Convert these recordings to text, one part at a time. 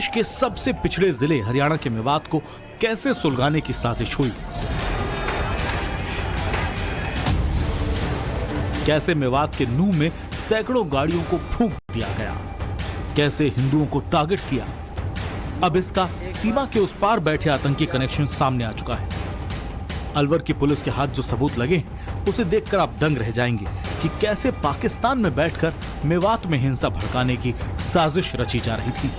देश के सबसे पिछड़े जिले हरियाणा के मेवात को कैसे सुलगाने की साजिश हुई, कैसे मेवात के नूह में सैकड़ों गाड़ियों को फूंक दिया गया, कैसे हिंदुओं को टारगेट किया। अब इसका सीमा के उस पार बैठे आतंकी कनेक्शन सामने आ चुका है। अलवर की पुलिस के हाथ जो सबूत लगे उसे देखकर आप दंग रह जाएंगे कि कैसे पाकिस्तान में बैठकर मेवात में हिंसा भड़काने की साजिश रची जा रही थी।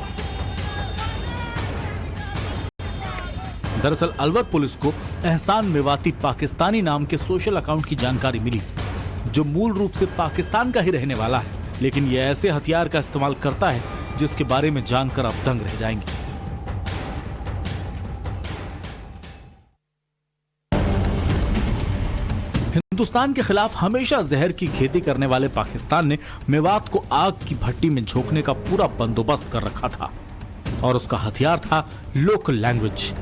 दरअसल अलवर पुलिस को एहसान मेवाती पाकिस्तानी नाम के सोशल अकाउंट की जानकारी मिली, जो मूल रूप से पाकिस्तान का ही रहने वाला है, लेकिन यह ऐसे हथियार का इस्तेमाल करता है जिसके बारे में जानकर आप दंग रह जाएंगे। हिंदुस्तान के खिलाफ हमेशा जहर की खेती करने वाले पाकिस्तान ने मेवात को आग की भट्टी में झोंकने का पूरा बंदोबस्त कर रखा था और उसका हथियार था लोकल लैंग्वेज।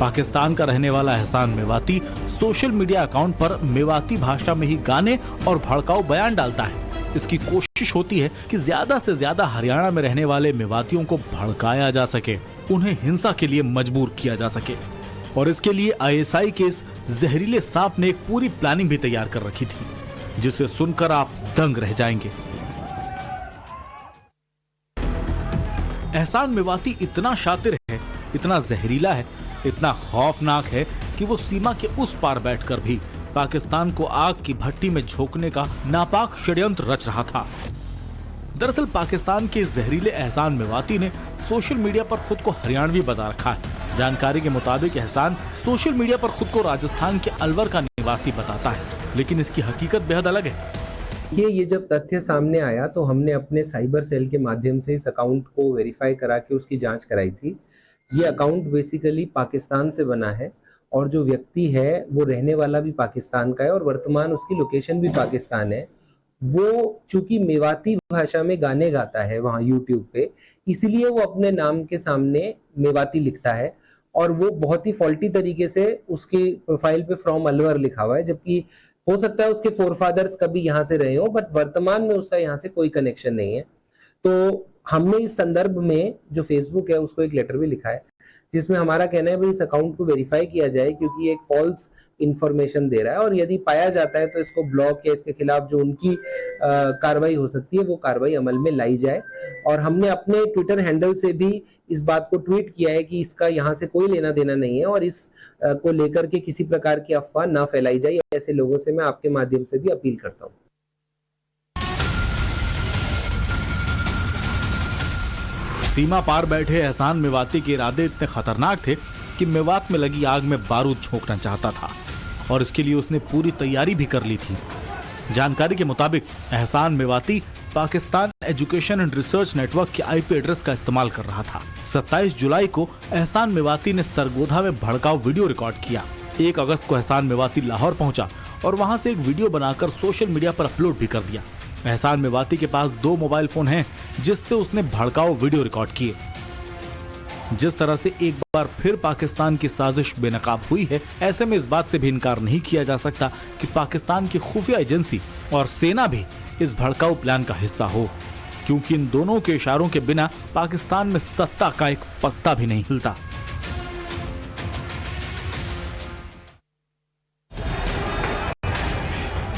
पाकिस्तान का रहने वाला एहसान मेवाती सोशल मीडिया अकाउंट पर मेवाती भाषा में ही गाने और भड़काऊ बयान डालता है। इसकी कोशिश होती है कि ज्यादा से ज्यादा हरियाणा में रहने वाले मेवातियों को भड़काया जा सके, उन्हें हिंसा के लिए मजबूर किया जा सके। और इसके लिए आईएसआई के इस जहरीले सांप ने एक पूरी प्लानिंग भी तैयार कर रखी थी, जिसे सुनकर आप दंग रह जाएंगे। एहसान मेवाती इतना शातिर है, इतना जहरीला है, इतना खौफनाक है कि वो सीमा के उस पार बैठकर भी पाकिस्तान को आग की भट्टी में झोंकने का नापाक षड्यंत्र रच रहा था। दरअसल पाकिस्तान के जहरीले एहसान मेवाती ने सोशल मीडिया पर खुद को हरियाणवी बता रखा है। जानकारी के मुताबिक एहसान सोशल मीडिया पर खुद को राजस्थान के अलवर का निवासी बताता है, लेकिन इसकी हकीकत बेहद अलग है। ये जब तथ्य सामने आया तो हमने अपने साइबर सेल के माध्यम से इस अकाउंट को वेरीफाई करा के उसकी जांच कराई थी। ये अकाउंट बेसिकली पाकिस्तान से बना है और जो व्यक्ति है वो रहने वाला भी पाकिस्तान का है और वर्तमान उसकी लोकेशन भी पाकिस्तान है। वो चूंकि मेवाती भाषा में गाने गाता है वहाँ यूट्यूब पे, इसलिए वो अपने नाम के सामने मेवाती लिखता है और वो बहुत ही फॉल्टी तरीके से उसके प्रोफाइल पे फ्रॉम अलवर लिखा हुआ है, जबकि हो सकता है उसके फोरफादर्स कभी यहाँ से रहे हो, बट वर्तमान में उसका यहाँ से कोई कनेक्शन नहीं है। तो हमने इस संदर्भ में जो फेसबुक है उसको एक लेटर भी लिखा है, जिसमें हमारा कहना है भाई इस अकाउंट को वेरीफाई किया जाए, क्योंकि एक फॉल्स इंफॉर्मेशन दे रहा है और यदि पाया जाता है तो इसको ब्लॉक या इसके खिलाफ जो उनकी कार्रवाई हो सकती है वो कार्रवाई अमल में लाई जाए। और हमने अपने ट्विटर हैंडल से भी इस बात को ट्वीट किया है कि इसका यहाँ से कोई लेना देना नहीं है और इस को लेकर के किसी प्रकार की अफवाह ना फैलाई जाए। ऐसे लोगों से मैं आपके माध्यम से भी अपील करता हूँ। सीमा पार बैठे एहसान मेवाती के इरादे इतने खतरनाक थे कि मेवात में लगी आग में बारूद झोंकना चाहता था और इसके लिए उसने पूरी तैयारी भी कर ली थी। जानकारी के मुताबिक एहसान Mewati Pakistan education and research network के आईपी एड्रेस का इस्तेमाल कर रहा था। 27 जुलाई को एहसान मेवाती ने सरगोधा में भड़काऊ वीडियो रिकॉर्ड किया। 1 अगस्त को एहसान मेवाती लाहौर पहुंचा और वहां से एक वीडियो बनाकर सोशल मीडिया पर अपलोड भी कर दिया। एहसान मेवाती के पास 2 मोबाइल फोन हैं जिससे उसने भड़काऊ वीडियो रिकॉर्ड किए। जिस तरह से एक बार फिर पाकिस्तान की साजिश बेनकाब हुई है, ऐसे में इस बात से भी इनकार नहीं किया जा सकता कि पाकिस्तान की खुफिया एजेंसी और सेना भी इस भड़काऊ प्लान का हिस्सा हो, क्योंकि इन दोनों के इशारों के बिना पाकिस्तान में सत्ता का एक पत्ता भी नहीं हिलता।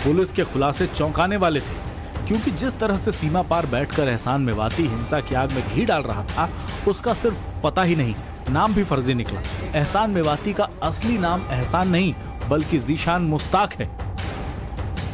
पुलिस के खुलासे चौंकाने वाले थे, क्योंकि जिस तरह से सीमा पार बैठकर एहसान मेवाती हिंसा की आग में घी डाल रहा था, उसका सिर्फ पता ही नहीं, नाम भी फर्जी निकला। एहसान मेवाती का असली नाम एहसान नहीं बल्कि जीशान मुश्ताक है।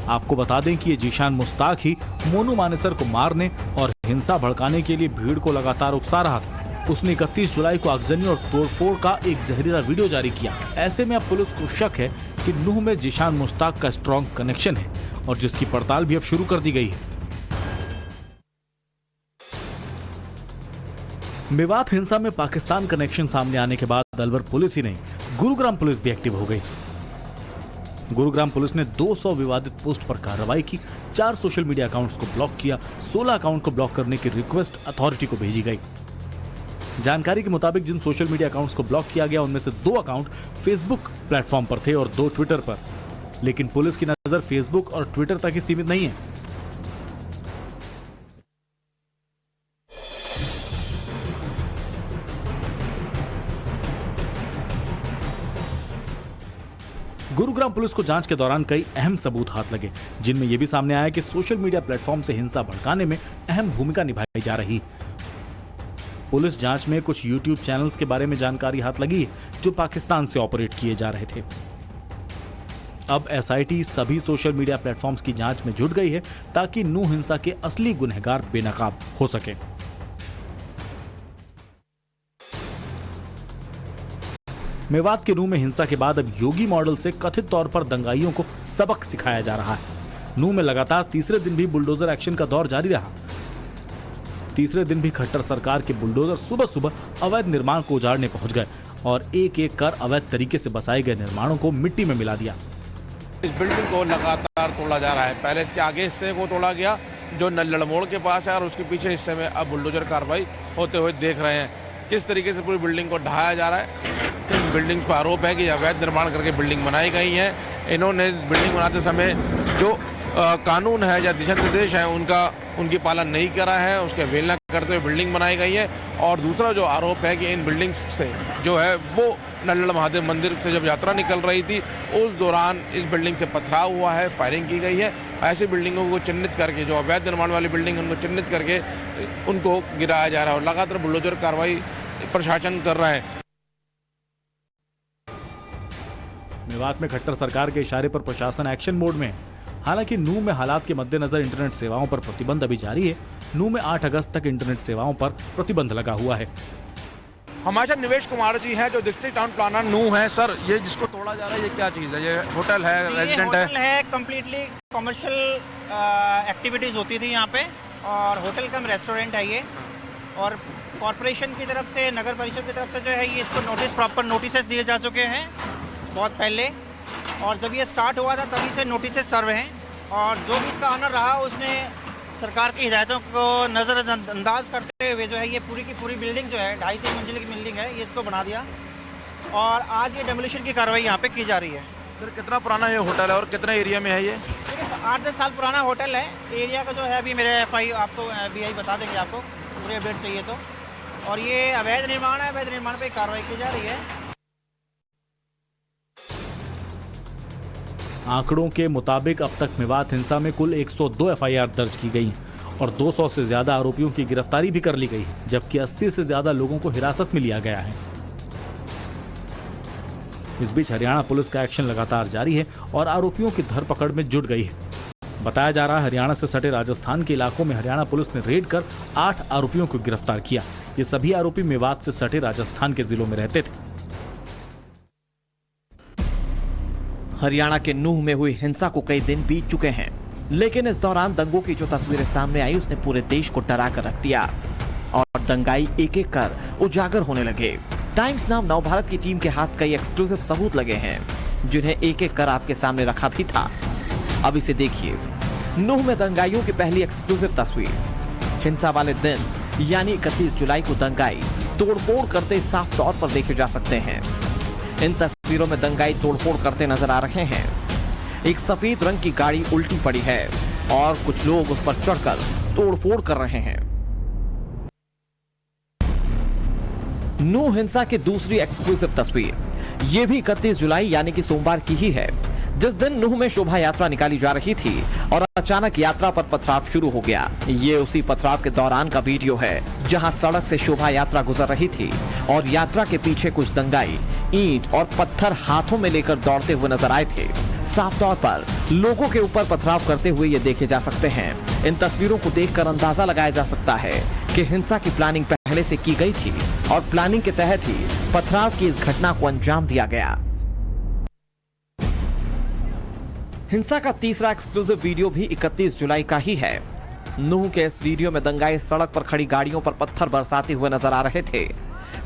आपको बता दें कि ये जीशान मुश्ताक ही मोनू मानेसर को मारने और हिंसा भड़काने के लिए भीड़ को लगातार उकसा रहा था। उसने 31 जुलाई को आगजनी और तोड़फोड़ का एक जहरीला वीडियो जारी किया। ऐसे में अब पुलिस को शक है कि नूह में जीशान मुश्ताक का स्ट्रॉन्ग कनेक्शन है और जिसकी पड़ताल भी अब शुरू कर दी गई है। मेवात हिंसा में पाकिस्तान कनेक्शन सामने आने के बाद अलवर पुलिस ही नहीं, गुरुग्राम पुलिस भी एक्टिव हो गई। गुरुग्राम पुलिस ने 200 विवादित पोस्ट पर कार्रवाई की, 4 सोशल मीडिया अकाउंट्स को ब्लॉक किया, 16 अकाउंट को ब्लॉक करने की रिक्वेस्ट अथॉरिटी को भेजी गई। जानकारी के मुताबिक जिन सोशल मीडिया अकाउंट्स को ब्लॉक किया गया उनमें से 2 अकाउंट फेसबुक प्लेटफॉर्म पर थे और 2 ट्विटर पर। लेकिन पुलिस की नजर फेसबुक और ट्विटर तक ही सीमित नहीं है। गुरुग्राम पुलिस को जांच के दौरान कई अहम सबूत हाथ लगे, जिनमें यह भी सामने आया कि सोशल मीडिया प्लेटफॉर्म से हिंसा भड़काने में अहम भूमिका निभाई जा रही। पुलिस जांच में कुछ यूट्यूब चैनल्स के बारे में जानकारी हाथ लगी जो पाकिस्तान से ऑपरेट किए जा रहे थे। अब एसआईटी सभी सोशल मीडिया प्लेटफॉर्म्स की जांच में जुट गई है ताकि नूह हिंसा के असली गुनहगार बेनकाब हो सके। मेवात के नूह में हिंसा के बाद अब योगी मॉडल से कथित तौर पर दंगाइयों को सबक सिखाया जा रहा है। नूह में लगातार तीसरे दिन भी बुलडोजर एक्शन का दौर जारी रहा। तीसरे दिन भी खट्टर सरकार के बुलडोजर सुबह सुबह अवैध निर्माण को उजाड़ने पहुंच गए और एक एक कर अवैध तरीके से बसाए गए निर्माणों को मिट्टी में मिला दिया। इस बिल्डिंग को लगातार तोड़ा जा रहा है। पहले इसके आगे हिस्से को तोड़ा गया जो नल्लड़ मोड़ के पास है और उसके पीछे हिस्से में अब बुलडोजर कार्रवाई होते हुए देख रहे हैं। किस तरीके से पूरी बिल्डिंग को ढहाया जा रहा है। इन बिल्डिंग पर आरोप है कि अवैध निर्माण करके बिल्डिंग बनाई गई है। इन्होंने बिल्डिंग बनाते समय जो कानून है या दिशा निर्देश है उनकी पालन नहीं करा है, उसके अवहेलना करते हुए बिल्डिंग बनाई गई है। और दूसरा जो आरोप है कि इन बिल्डिंग्स से जो है वो नल्लड़ महादेव मंदिर से जब यात्रा निकल रही थी उस दौरान इस बिल्डिंग से पथराव हुआ है, फायरिंग की गई है। ऐसी बिल्डिंगों को चिन्हित करके जो अवैध निर्माण वाली बिल्डिंग उनको चिन्हित करके उनको गिराया जा रहा है और लगातार बुलडोजर कार्रवाई प्रशासन कर रहा है। मेवात में खट्टर सरकार के इशारे पर प्रशासन एक्शन मोड में है। हालांकि नूह में हालात के मद्देनजर इंटरनेट सेवाओं पर प्रतिबंध अभी जारी है। नूह में 8 अगस्त तक इंटरनेट सेवाओं पर प्रतिबंध लगा हुआ है। हमारे साथ निवेश कुमार जी हैं जो डिस्ट्रिक्ट टाउन प्लानर नूह है। सर, ये जिसको तोड़ा जा रहा है ये क्या चीज़ है? ये होटल है, रेजिडेंट है? होटल है, कम्प्लीटली कमर्शियल एक्टिविटीज़ होती थी यहाँ पे और होटल कम रेस्टोरेंट है ये। और कॉरपोरेशन की तरफ से, नगर परिषद की तरफ से जो है ये इसको नोटिस, प्रॉपर नोटिसेस दिए जा चुके हैं बहुत पहले। और जब ये स्टार्ट हुआ था तभी से नोटिसेस सर्व हैं और जो भी इसका ऑनर रहा उसने सरकार की हिदायतों को नज़रअंदाज करते हुए जो है ये पूरी की पूरी बिल्डिंग जो है 2.5-3 मंजिल की बिल्डिंग है, ये इसको बना दिया और आज ये डेमोलिशन की कार्रवाई यहाँ पे की जा रही है। सर, कितना पुराना ये होटल है और कितने एरिया में है ये? 8-10 साल पुराना होटल है। एरिया का जो है अभी मेरे FI आपको BI बता देंगे आपको पूरे अपडेट चाहिए तो। और ये अवैध निर्माण है, अवैध निर्माण पर कार्रवाई की जा रही है। आंकड़ों के मुताबिक अब तक मेवात हिंसा में कुल 102 FIR दर्ज की गई और 200 से ज्यादा आरोपियों की गिरफ्तारी भी कर ली गई, जबकि 80 से ज्यादा लोगों को हिरासत में लिया गया है। इस बीच हरियाणा पुलिस का एक्शन लगातार जारी है और आरोपियों की धरपकड़ में जुट गई है। बताया जा रहा है हरियाणा से सटे राजस्थान के इलाकों में हरियाणा पुलिस ने रेड कर 8 आरोपियों को गिरफ्तार किया। ये सभी आरोपी मेवात से सटे राजस्थान के जिलों में रहते थे। हरियाणा के नूह में हुई हिंसा को कई दिन बीत चुके हैं, लेकिन इस दौरान दंगों की जो तस्वीरें सामने आई उसने पूरे देश को डरा कर रख दिया और दंगाई एक एक कर उजागर होने लगे। टाइम्स नाउ नवभारत की टीम के हाथ कई एक्सक्लूसिव सबूत लगे हैं जिन्हें एक एक कर आपके सामने रखा भी था। अब इसे देखिए। नूह में दंगाइयों की पहली एक्सक्लूसिव तस्वीर। हिंसा वाले दिन यानी 31 जुलाई को दंगाई तोड़फोड़ करते साफ तौर पर देखे जा सकते हैं। इन तस्वीरों में दंगाई तोड़फोड़ करते नजर आ रहे हैं। एक सफेद रंग की गाड़ी उल्टी पड़ी है और कुछ लोग उस पर चढ़कर तोड़फोड़ कर रहे हैं। नूह हिंसा की दूसरी एक्सक्लूसिव तस्वीर, यह भी 31 जुलाई यानी कि सोमवार की ही है, जिस दिन नूह में शोभा यात्रा निकाली जा रही थी और अचानक यात्रा पर पथराव शुरू हो गया। ये उसी पथराव के दौरान का वीडियो है जहां सड़क से शोभा यात्रा गुजर रही थी और यात्रा के पीछे कुछ दंगाई ईंट और पत्थर हाथों में लेकर दौड़ते हुए नजर आए थे। साफ तौर पर लोगों के ऊपर पथराव करते हुए ये देखे जा सकते हैं। इन तस्वीरों को देखकर अंदाजा लगाया जा सकता है कि हिंसा की प्लानिंग पहले से की गई थी और प्लानिंग के तहत ही पथराव की इस घटना को अंजाम दिया गया। हिंसा का तीसरा एक्सक्लूसिव वीडियो भी 31 जुलाई का ही है। नूह के इस वीडियो में दंगाई सड़क पर खड़ी गाड़ियों पर पत्थर बरसाते हुए नजर आ रहे थे।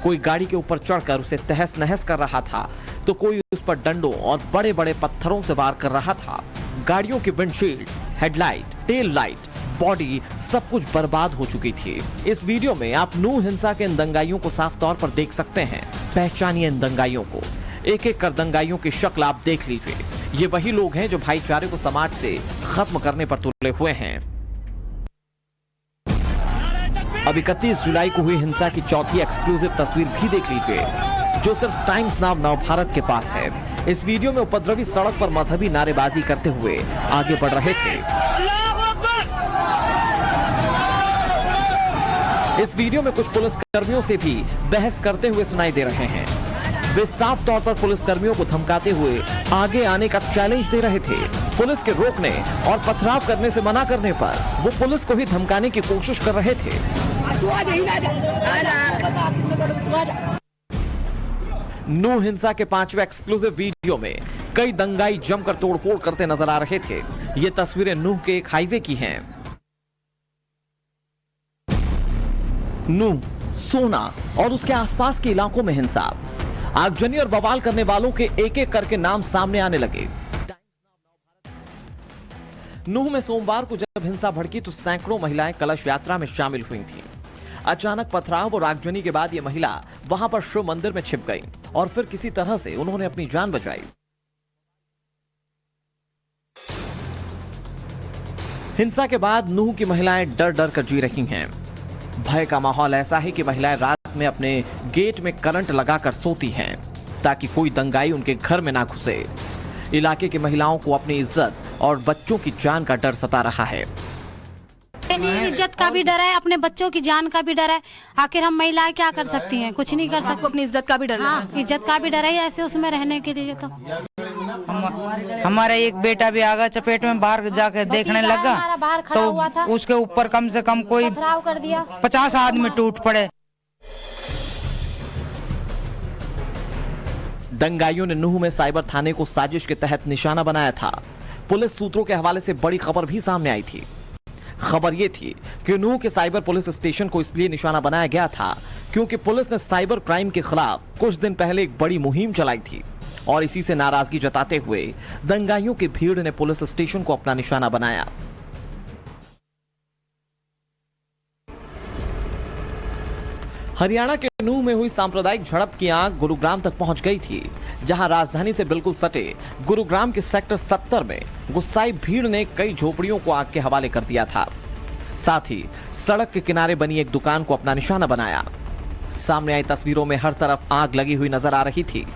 कोई गाड़ी के ऊपर चढ़कर उसे तहस नहस कर रहा था तो कोई उस पर डंडों और बड़े बड़े पत्थरों से वार कर रहा था। गाड़ियों की windshield, headlight, tail light, body सब कुछ बर्बाद हो चुकी थी। इस वीडियो में आप नूह हिंसा के इन दंगाइयों को साफ तौर पर देख सकते हैं। पहचानिए इन दंगाइयों को। एक एक कर दंगाइयों की शक्ल आप देख लीजिए। ये वही लोग हैं जो भाईचारे को समाज से खत्म करने पर तुले हुए हैं। अब 31 जुलाई को हुई हिंसा की चौथी एक्सक्लूसिव तस्वीर भी देख लीजिए। जो सिर्फ टाइम्स नाउ नवभारत के पास है। इस वीडियो में उपद्रवी सड़क पर मजहबी नारेबाजी करते हुए आगे बढ़ रहे थे। इस वीडियो में कुछ पुलिसकर्मियों से भी बहस करते हुए सुनाई दे रहे हैं। वे साफ तौर पर पुलिसकर्मियों को धमकाते हुए आगे आने का चैलेंज दे रहे थे। पुलिस के रोकने और पथराव करने से मना करने पर वो पुलिस को ही धमकाने की कोशिश कर रहे थे। नूह हिंसा के 5वें एक्सक्लूसिव वीडियो में कई दंगाई जमकर तोड़फोड़ करते नजर आ रहे थे। ये तस्वीरें नूह के एक हाईवे की हैं। नूह, सोना और उसके आसपास के इलाकों में हिंसा, आगजनी और बवाल करने वालों के एक एक करके नाम सामने आने लगे। नूह में सोमवार को जब हिंसा भड़की तो सैकड़ों महिलाएं कलश यात्रा में शामिल हुई थीं। अचानक पथराव और आगजनी के बाद यह महिला वहां पर शिव मंदिर में छिप गई और फिर किसी तरह से उन्होंने अपनी जान बचाई। हिंसा के बाद नूह की महिलाएं डर डर कर जी रही हैं। भय का माहौल ऐसा है कि महिलाएं रात में अपने गेट में करंट लगाकर सोती हैं ताकि कोई दंगाई उनके घर में ना घुसे। इलाके की महिलाओं को अपनी इज्जत और बच्चों की जान का डर सता रहा है। इज्जत का भी डर है, अपने बच्चों की जान का भी डर है। आखिर हम महिलाएं क्या कर सकती हैं? कुछ नहीं कर सकती। अपनी इज्जत का भी डर है। इज्जत का भी डर है ऐसे उसमें रहने के लिए। तो हमारा एक बेटा भी आगा चपेट में बाहर जाके देखने लगा तो उसके ऊपर कम से कम कोई पथराव कर दिया। 50 आदमी टूट पड़े। दंगाइयों ने नूह में साइबर थाने को साजिश के तहत निशाना बनाया था। पुलिस सूत्रों के हवाले से बड़ी खबर भी सामने आई थी। खबर यह थी कि नूह के साइबर पुलिस स्टेशन को इसलिए निशाना बनाया गया था क्योंकि पुलिस ने साइबर क्राइम के खिलाफ कुछ दिन पहले एक बड़ी मुहिम चलाई थी और इसी से नाराजगी जताते हुए दंगाइयों की भीड़ ने पुलिस स्टेशन को अपना निशाना बनाया। हरियाणा के नूह में हुई सांप्रदायिक झड़प की आग गुरुग्राम तक पहुंच गई थी, जहां राजधानी से बिल्कुल सटे गुरुग्राम के सेक्टर 70 में गुस्साई भीड़ ने कई झोपड़ियों को आग के हवाले कर दिया था। साथ ही सड़क के किनारे बनी एक दुकान को अपना निशाना बनाया। सामने आई तस्वीरों में हर तरफ आग लगी हुई नजर आ रही थी।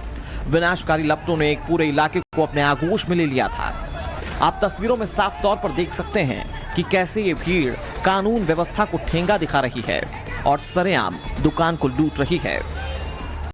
विनाशकारी लपटों ने एक पूरे इलाके को अपने आगोश में ले लिया था। आप तस्वीरों में साफ तौर पर देख सकते हैं कि कैसे ये भीड़ कानून व्यवस्था को ठेंगा दिखा रही है और सरेआम दुकान को लूट रही है।